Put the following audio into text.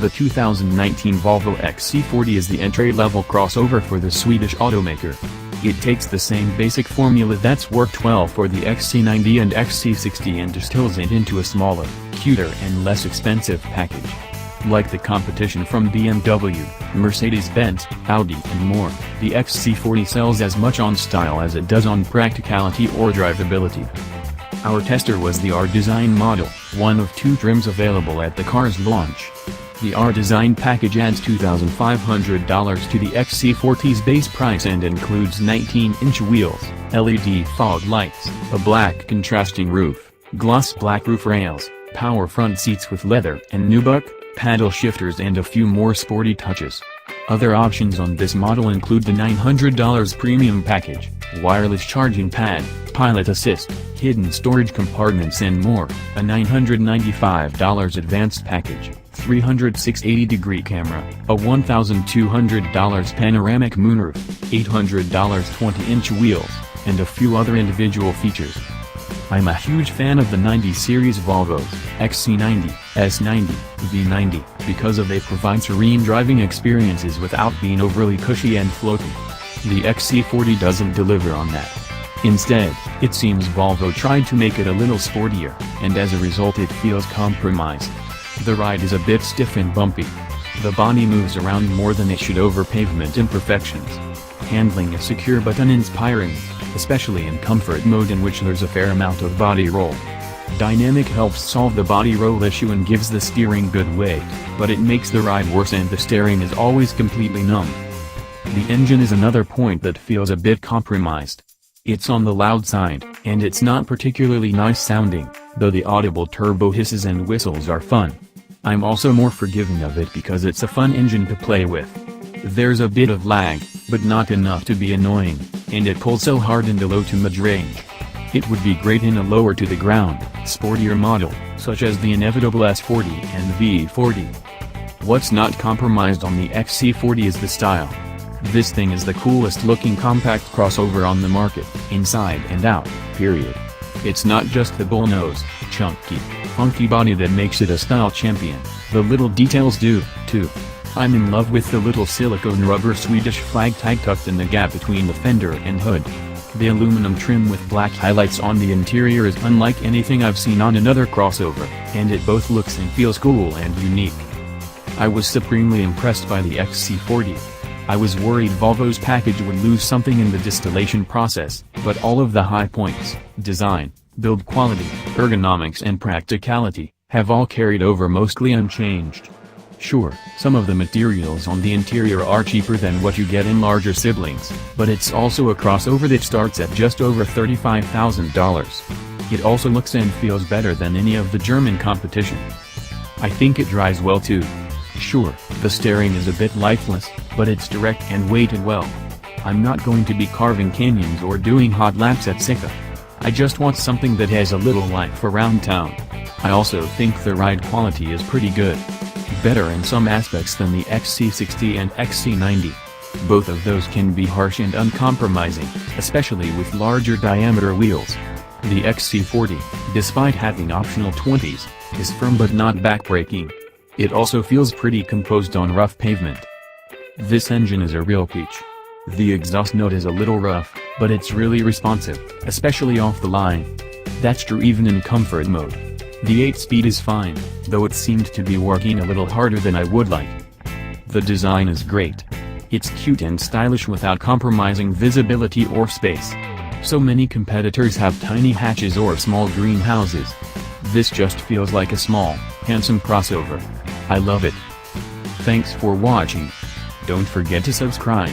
The 2019 Volvo XC40 is the entry-level crossover for the Swedish automaker. It takes the same basic formula that's worked well for the XC90 and XC60 and distills it into a smaller, cuter and less expensive package. Like the competition from BMW, Mercedes-Benz, Audi and more, the XC40 sells as much on style as it does on practicality or drivability. Our tester was the R-Design model, one of two trims available at the car's launch. The R-Design package adds $2,500 to the XC40's base price and includes 19-inch wheels, LED fog lights, a black contrasting roof, gloss black roof rails, power front seats with leather and nubuck, paddle shifters and a few more sporty touches. Other options on this model include the $900 premium package, wireless charging pad, pilot assist, hidden storage compartments and more, a $995 advanced package, 360-degree camera, a $1,200 panoramic moonroof, $800 20-inch wheels, and a few other individual features. I'm a huge fan of the 90 series Volvos, XC90, S90, V90, because they provide serene driving experiences without being overly cushy and floaty. The XC40 doesn't deliver on that. Instead, it seems Volvo tried to make it a little sportier, and as a result it feels compromised. The ride is a bit stiff and bumpy. The body moves around more than it should over pavement imperfections. Handling is secure but uninspiring, especially in comfort mode in which there's a fair amount of body roll. Dynamic helps solve the body roll issue and gives the steering good weight, but it makes the ride worse and the steering is always completely numb. The engine is another point that feels a bit compromised. It's on the loud side, and it's not particularly nice sounding, though the audible turbo hisses and whistles are fun. I'm also more forgiving of it because it's a fun engine to play with. There's a bit of lag, but not enough to be annoying, and it pulls so hard in the low to mid-range. It would be great in a lower to the ground, sportier model, such as the inevitable S40 and V40. What's not compromised on the XC40 is the style. This thing is the coolest looking compact crossover on the market, inside and out, period. It's not just the bull nose, chunky, funky body that makes it a style champion, the little details do, too. I'm in love with the little silicone rubber Swedish flag tag tucked in the gap between the fender and hood. The aluminum trim with black highlights on the interior is unlike anything I've seen on another crossover, and it both looks and feels cool and unique. I was supremely impressed by the XC40. I was worried Volvo's package would lose something in the distillation process, but all of the high points, design, build quality, ergonomics and practicality, have all carried over mostly unchanged. Sure, some of the materials on the interior are cheaper than what you get in larger siblings, but it's also a crossover that starts at just over $35,000. It also looks and feels better than any of the German competition. I think it drives well too. Sure, the steering is a bit lifeless, but it's direct and weighted well. I'm not going to be carving canyons or doing hot laps at Sika. I just want something that has a little life around town. I also think the ride quality is pretty good. Better in some aspects than the XC60 and XC90. Both of those can be harsh and uncompromising, especially with larger diameter wheels. The XC40, despite having optional 20s, is firm but not backbreaking. It also feels pretty composed on rough pavement. This engine is a real peach. The exhaust note is a little rough, but it's really responsive, especially off the line. That's true even in comfort mode. The 8-speed is fine, though it seemed to be working a little harder than I would like. The design is great. It's cute and stylish without compromising visibility or space. So many competitors have tiny hatches or small greenhouses. This just feels like a small, handsome crossover. I love it. Thanks for watching. Don't forget to subscribe.